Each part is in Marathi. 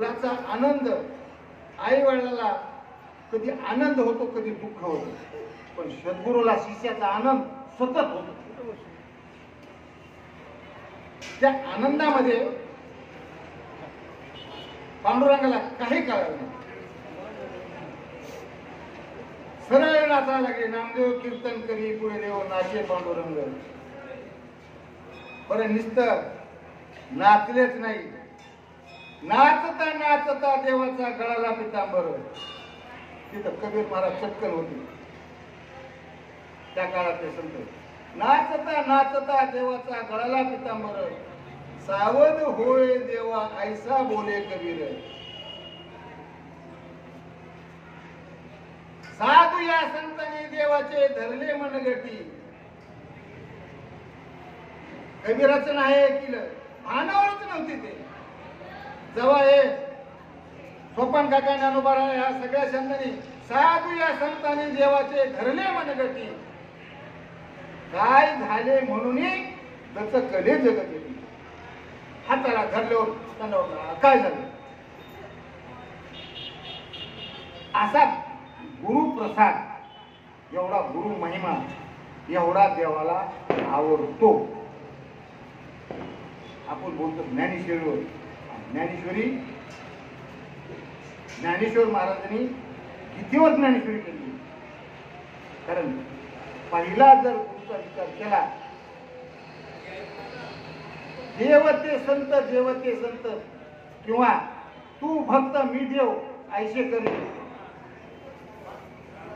याचा आनंद आई वडिलाला कधी आनंद होतो कधी दुःख होतो, पण सद्गुरूला शिष्याचा आनंद सतत होतो. त्या आनंदामध्ये पांडुरंगाला काही कळलं नाही. सरळ नाचा लागे, नामदेव कीर्तन करी पुढे देव नाचे पांडुरंग. बरं नुसतं नाचलेच नाही, नाचता नाचता देवाचा गळाला पितांबर. तिथं कबीर महाराज चटकन होते त्या काळातले संत. नाचता नाचता देवाचा गळाला पितांबर, सावध होय देवा ऐसा बोले कबीर. साधू या संतांनी देवाचे धरले मनगटी. कबीराचं नाही ऐकलं, भानावरच नव्हती ते. जेव्हा हे सोपान काका ज्ञानोबा या सगळ्या संतांनी साधू या संतांनी देवाचे धरले मनगटी, काय झाले म्हणून त्याच कले जगत येते. हाताला धरल्यावर त्यांना काय झालं. असा गुरुप्रसाद, एवढा गुरु महिमा, एवढा देवाला आवडतो. आपण बोलतो ज्ञानेश्वरीवर. ज्ञानेश्वरी, ज्ञानेश्वर महाराजांनी कितीवर ज्ञानेश्वरी केली. कारण पहिला जर गुरुचा विचार केला, देवते संत देवते संत, किंवा तू भक्त मी देव ऐसे करी.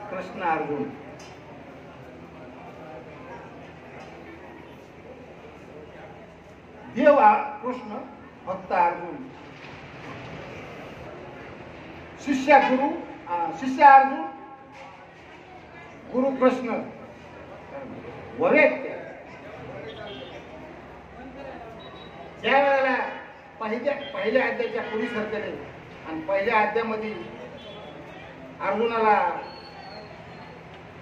कृष्ण अर्जुन, देव कृष्ण, भक्त अर्जुन, शिष्य गुरु, शिष्य अर्जुन, गुरु कृष्ण. ज्या वेळेला पहिल्या अध्यायाच्या पुढे सरकले आणि पहिल्या अध्यायामध्ये अर्जुनाला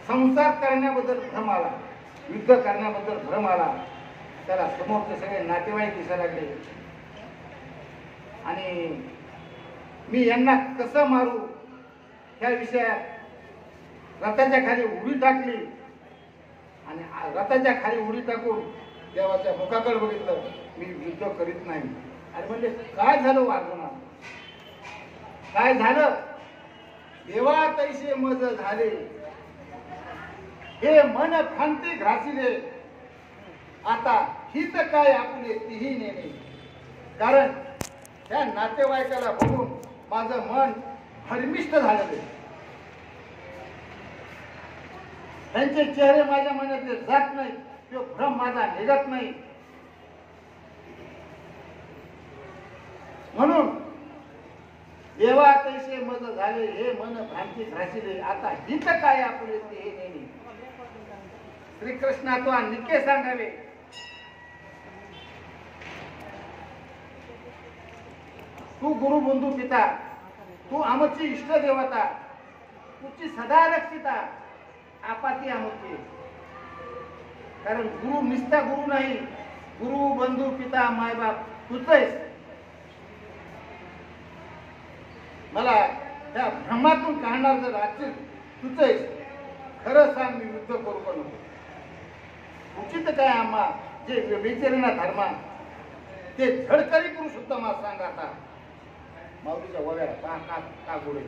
संसार करण्याबद्दल भ्रम आला, युद्ध करण्याबद्दल भ्रम आला. त्याला समोरचे सगळे नातेवाईक दिसायला लागले आणि मी यांना कसं मारू ह्या विषयात रथाच्या खाली उडी टाकली. आणि रथाच्या खाली उडी टाकून देवाच्या मुखाकडे बघितलं, मी युद्ध करीत नाही. आणि म्हणजे काय झालं अर्जुना, काय झालं. देवा तैसे मज झाले, हे मन खांती घासिले, आता हित काय आपले तीही नेणे. कारण त्या नातेवाईकाला बघून माझं मन हरमिष्ट झालेलं. त्यांचे चेहरे माझ्या मनातले जात नाही, तो भ्रम माझा निघत नाही. म्हणून देवा तैसे मज झाले, हे मन भ्रांती घासिले, आता हित काय आपले ते नेणे. श्रीकृष्णा तो निके सांगावे, तू गुरु बंधू पिता, तू आमची इष्ट देवता, तुझी सदा रक्षिता, आपाती आमची. कारण गुरु निस्ता गुरु नाही, गुरु बंधू पिता मायबाप तुझेच. मला त्या भ्रमातून काढणार जर असेल तुझेच. खरं सांग, मी युद्ध करू का नको. उचित काय आम्हा जे विचारेना धर्मा, ते झडकरी पुरुषोत्तमा सांग. आता माऊलीच्या वगैरे का गोडे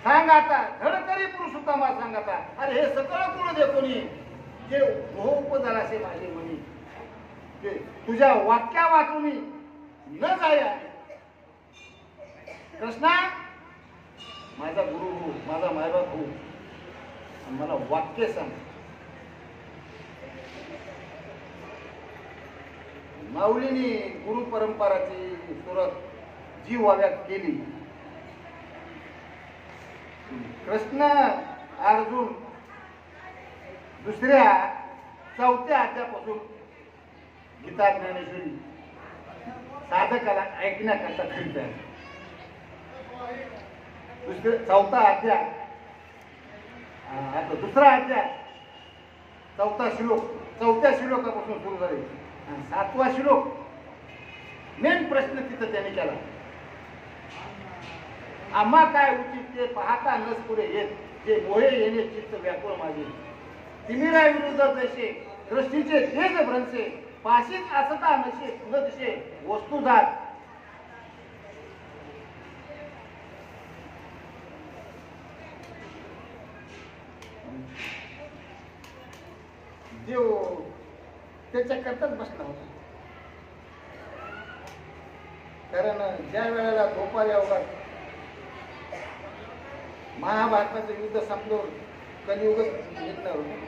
सांग, आता झडकरी पुरुषोत्तमा सांग. आता अरे हे सकळ गुण दे कोणी, जे उपदाराचे माझे म्हणी, ते तुझ्या वाक्या वाचून न जाय. कृष्णा माझा गुरु हो, माझा मायबाप हो, मला वाक्य सांग. माऊलीने गुरु परंपराची सुरुवात जी वाव्यात केली. कृष्ण अर्जुन दुसऱ्या चौथ्या अध्यायापासून गीता ज्ञानेश्वरी साधकाला ऐकण्याकरता खरीद. चौथा अध्याय, आता दुसरा अध्याय, चौथा श्लोक, चौथ्या श्लोकापासून सुरू झाले. 7वा श्लोक मेन प्रश्न तिथं त्याने केला. आम्हा काय उचित ते पाहता नस पुढे येत, जे मोहे येणे चित्त व्याकुळ माझे. तिमिरा विरुद्ध जैसे दृष्टीचे तेज भ्रंशे, पाशीच असता नशे न दिशे वस्तू जात. देव त्याच्या करताच बसला होता. कारण ज्या वेळेला गोपाल अवघात महाभारताचं युद्ध संपलं, कलियुग निघणार होतं.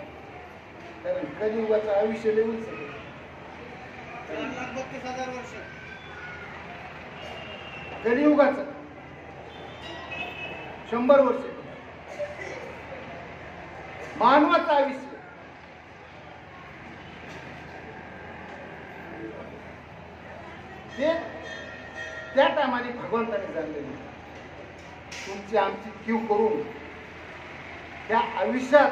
कारण कलियुगाचं आयुष्य लिहून कलियुगाचं 100 वर्ष, मानवाचं आयुष्य ते त्या टायमाने भगवंताने जाणलेली. तुमची आमची कीव करून त्या आयुष्यात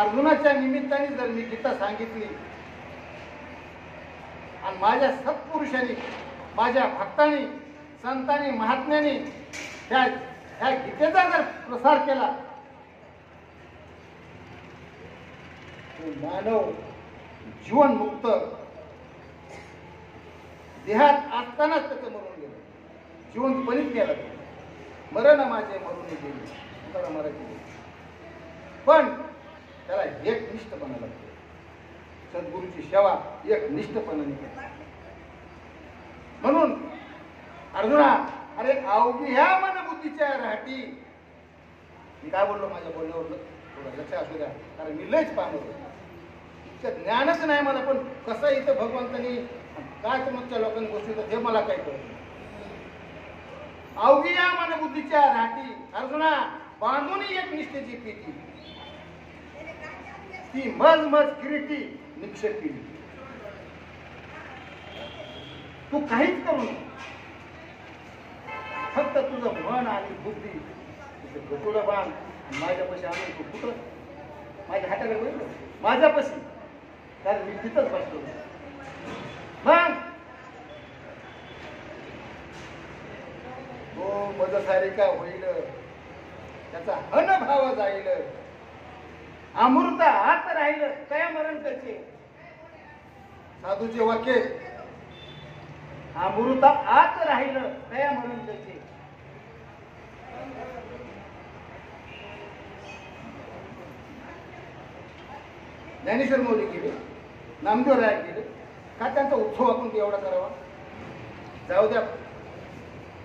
अर्जुनाच्या निमित्ताने जर मी गीता सांगितली आणि माझ्या सत्पुरुषांनी, माझ्या भक्तांनी, संतांनी, महात्म्याने ह्या गीतेचा जर प्रसार केला, तो मानव जीवनमुक्त देहात असतानाच त्याचं मरून गेलं, जिवंतपणीच गेला. मरण माझे मरून गेले मराठी. पण त्याला एकनिष्ठपणा लागतो. सद्गुरूची सेवा एकनिष्ठपणाने केली. म्हणून अर्जुना, अरे अवघी ह्या मनबुद्धीच्या राहटी. मी काय बोललो माझ्या बोलण्यावर थोडं लक्ष असू द्या, कारण मी लयच पाहत होतो. इतकं ज्ञानच नाही मला, पण कसं इथं भगवंतांनी काय तुमच्या लोकांनी गोष्टी हे मला काय कळत. अवघी या मनबुद्धीच्या राहटी अर्जुना, बांधून एक निष्ठेची पीठी, ती मज मज किरीटी निक्षेप केली. तू काहीच करू नको, फक्त तुझं मन आणि बुद्धी गटुडं बांध. माझ्यापाशी आणून तू कुठं माझ्या हाताकडे बघितलं माझ्यापाशी, कारण मी तिथंच बसलो. मग हो मज सारिका होईल, त्याचा अनभाव जाईल. अमृत आत राहिलं तया मरण त्याचे. साधूचे वाक्य, अमृत आत राहिलं तया मरण त्याचे. ज्ञानेश्वर माऊली गेले, नामदेव राय गेले, का त्यांचा उत्सव आपण एवढा करावा. जाऊ द्या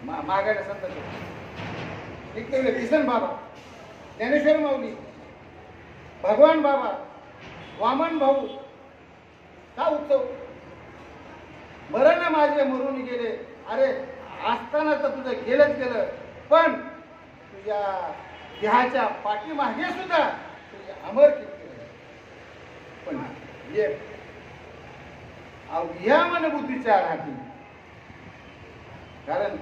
मागायला संत एक किसन बाबा, ज्ञानेश्वर माऊली, भगवान बाबा, वामन भाऊ, का उत्सव. मरण माझे मरून गेले. अरे असताना तर तुझं गेलंच गेलं, पण तुझ्या देहाच्या पाठीमागे सुद्धा तुझे अमर कीर्ती आहे. पण या मनबुद्धीच्या राहती, कारण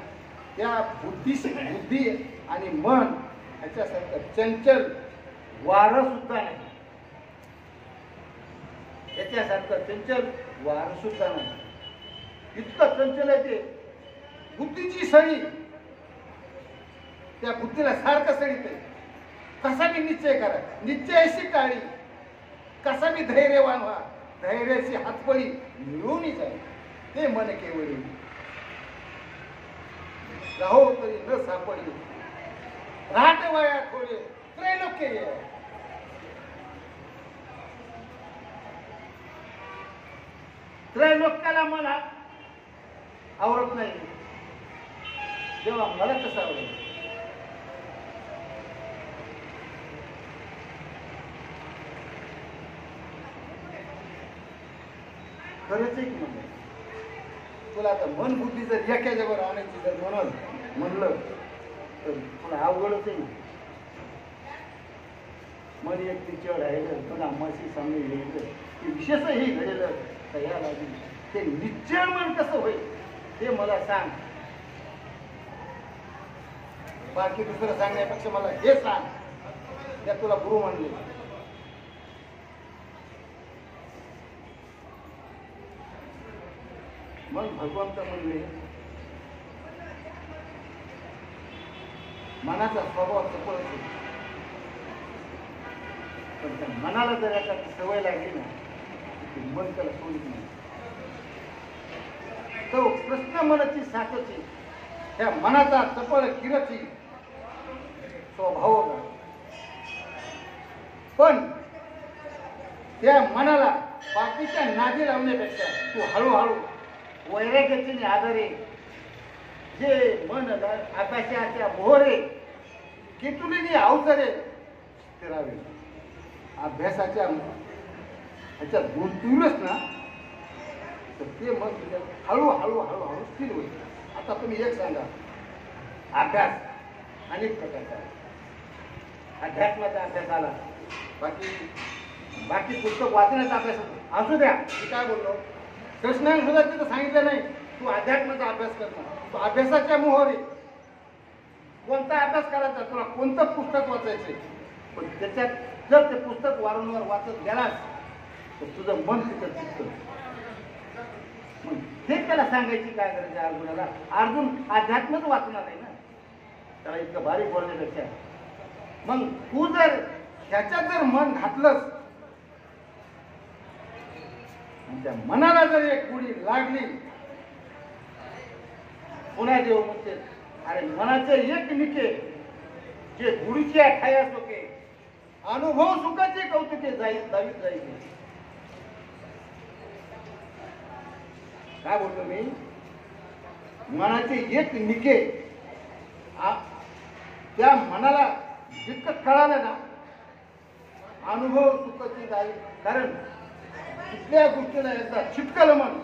त्या बुद्धी आणि मन ह्याच्यासारखं चंचल वारं सुद्धा नाही. याच्यासारखं चंचल वारं सुद्धा नाही. इतकं चंचल आहे ते. बुद्धीची सळी त्या बुद्धीला सारखं सळीत आहे. कसा मी निश्चय करा, निश्चयाशी टाळी, कसा मी धैर्यवान व्हा, धैर्याची हातपळी मिळून जाईल. ते मन केवळ राहो तरी न सापडली, राहत वया थोडे त्रैलोक्य. त्रैलोक्याला मला आवडत नाही, तेव्हा मला कसं आवडेल. खरंच एक म्हणजे तुला आता मन बुद्धी जर एका जवळ आणायची जर म्हणलं तर तुला अवघडच आहे. मन एक तिच्यावर राहिलं, तुला अम्माशी सामने येईल, ते विशेषही घडेल तयार लागेल. ते निश्चय मन कसं होईल ते मला सांग. बाकी दुसरं सांगण्यापेक्षा मला हे सांग, त्या तुला गुरु म्हणले. मग भगवंत म्हणले मनाचा स्वभाव चपळ असेल, पण त्या मनाला जर याचा सवय लागली ना की मन त्याला सोडित नाही. तो कृष्ण मनाची साथची त्या मनाचा चपळ किरची स्वभाव होता. पण त्या मनाला बाकीच्या नादी लावण्यापेक्षा तू हळूहळू वैराग्याचे आधारे जे मन आकाशाच्या मोहरे कितुलीनी अवतरे फिरावे अभ्यासाच्या ह्याच्यात गुंतूनच ना तर ते मन हळूहळू हळूहळू स्थिर होईल. आता तुम्ही एक सांगा, अभ्यास अनेक प्रकारचा अध्यात्माचा अभ्यास आला, बाकी पुस्तक वाचण्याचा अभ्यास असू द्या. मी काय बोललो, कृष्णाने सुद्धा तिथं सांगितलं नाही तू अध्यात्माचा अभ्यास करणार, तू अभ्यासाच्या मोहरे कोणता अभ्यास करायचा, तुला कोणतं पुस्तक वाचायचंय, पण त्याच्यात जर ते पुस्तक वारंवार वाचत गेलास तर तुझं मन तिथं चित्त. मग हे त्याला सांगायची काय गरज आहे अर्जुनाला. अर्जुन अध्यात्मच वाचणार आहे ना, त्याला इतकं बारीक बोलण्यापेक्षा. मग तू जर ह्याच्यात जर मन घातलंस आणि त्या मनाला जर एक गुढी लागली, पुन्हा देव म्हणते अरे मनाचे एक निके जे गुढीची ठाया सोके अनुभव सुखाचे कौतुके जाईल दावीत जाईल. काय बोलतो मी, मनाचे एक निके त्या मनाला जितकं कळालं ना अनुभव सुखाची जाईल. कारण कुठल्या गोष्टीला एकदा चिटकलं मन,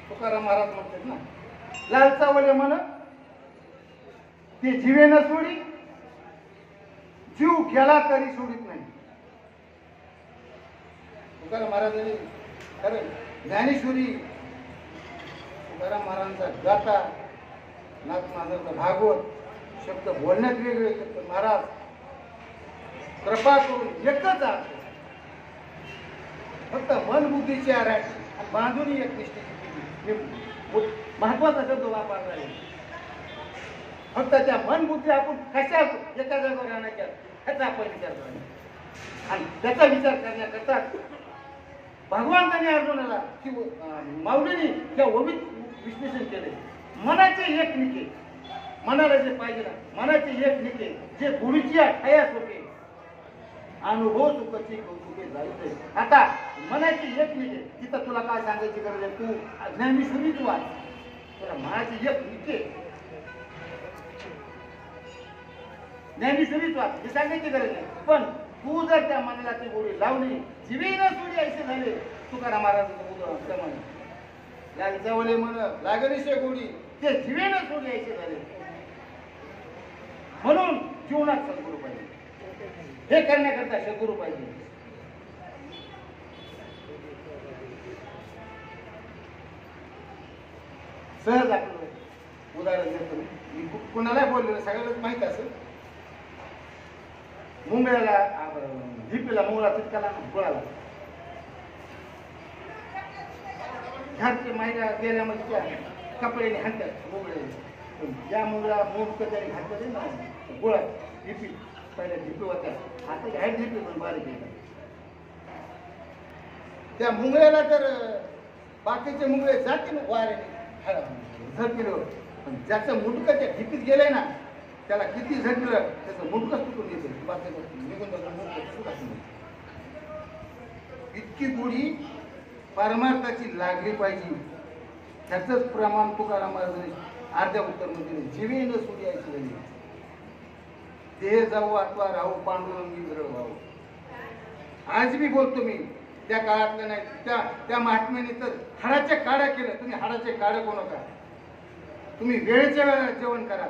तुकाराम महाराज म्हणतात ना लालचावले मन ते जीवेन सोडी जीव गेला तरी सोडित नाही. तुकाराम महाराजांनी खरं ज्ञानेश्वरी तुकाराम महाराजांचा गाथा नाथ महाराजांचा भागवत शब्द बोलण्यात वेगळे, महाराज कृपा करून एकच अर्थ फक्त मन बुद्धीची आराखी बांधून एक निष्ठेची महत्वाचा शब्द वापरला आहे. फक्त त्या मन बुद्धी आपण कशा एका जागेवर आणायच्या ह्याचा आपण विचार करायचा आणि त्याचा विचार करण्याकरता भगवंताने अर्जुनाला की माऊलीने त्या ओवीत विश्लेषण केले. मनाचे एक निके, मनाला जे पाहिजे ना मनाचे एक निके जे गुढीची ठायास होते अनुभव सुखाची कौतुके जायचे. आता मनाची एक निके तिथं तुला काय सांगायची गरज आहे, तू ज्ञानेश्वरीच वाच, तुला मनाची एक निके ज्ञानेश्वरीच वाच हे सांगायची गरज नाही. पण तू जर त्या मनाला ती गोडी लावली जीवेन सोडी ऐसे झाले तुकाराम महाराजांप्रमाणे लालचावले म्हण लागणीशे गोडी ते जीवेन सोडी ऐसे झाले. म्हणून जीवनात सद्गुरू पाहिजे, हे करण्याकरता सद्गुरू पाहिजे. सहज आपलं उदाहरण देतो मी, कुणाला बोललेलं सगळ्यालाच माहित असेल. मुंबईला झिपीला मुंगळा तितकाला गोळाला घरचे माहिती गेल्यामध्ये त्या कपड्याने हाणतात मुंगळे, ज्या मुंगळा मूर्ख त्याने घातले ना गोळा झिपी पहिल्या झिपी होत्या, आता ह्या झिपी पण बारीक येतात. त्या मुंगळ्याला तर बाकीचे मुंगळे जाते ना वाऱ्याने झटकेलं, पण ज्याचं मुंडकं त्या झिपीत गेलंय ना त्याला किती झटलं त्याचं मुंडकच तुटून येते, निघून जातं मुंडकं सुटत नाही. इतकी गोडी परमार्थाची लागली पाहिजे. त्याचंच प्रमाण तुकाराम महाराजांनी अर्ध्या उत्तरमध्ये जीवेन सोडी ऐशी झाली. देह जाऊ अथवा राहू पांडुरंगी विरळ व्हावं. आज मी बोलतो मी त्या काळातलं नाही, त्या महात्म्याने तर हाडाचे काड्या केलं. तुम्ही हाडाचे काढे कोण नका, तुम्ही वेळेच्या वेळेला जेवण करा,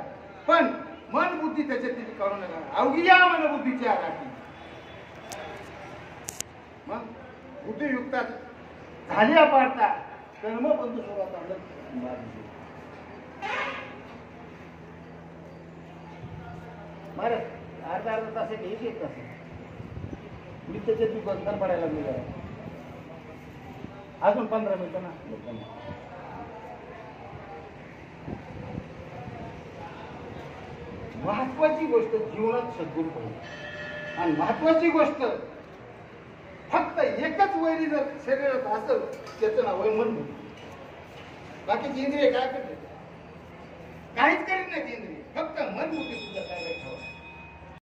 पण मन बुद्धी त्याच्यात तिथे काढू नका. अवघी या मन बुद्धीची आराखी. मग बुद्धियुक्तात झाल्या पाडता कर्मबंधू सुरुवात महाराज अर्धा तास एक तास मी त्याच्यात बंधन पडायला लागलेलं आहे. अजून 15 मिनिटं ना. महत्वाची गोष्ट जीवनात सद्गुण पाहिजे. आणि महत्वाची गोष्ट फक्त एकच वैरी जर शरीरात असेल त्याचं नाव आहे मन बुद्धी. बाकीची इंद्रिय काय करते? काहीच करीत नाही इंद्रिय. फक्त मन बुद्धी तुझ्या काय ठेवा.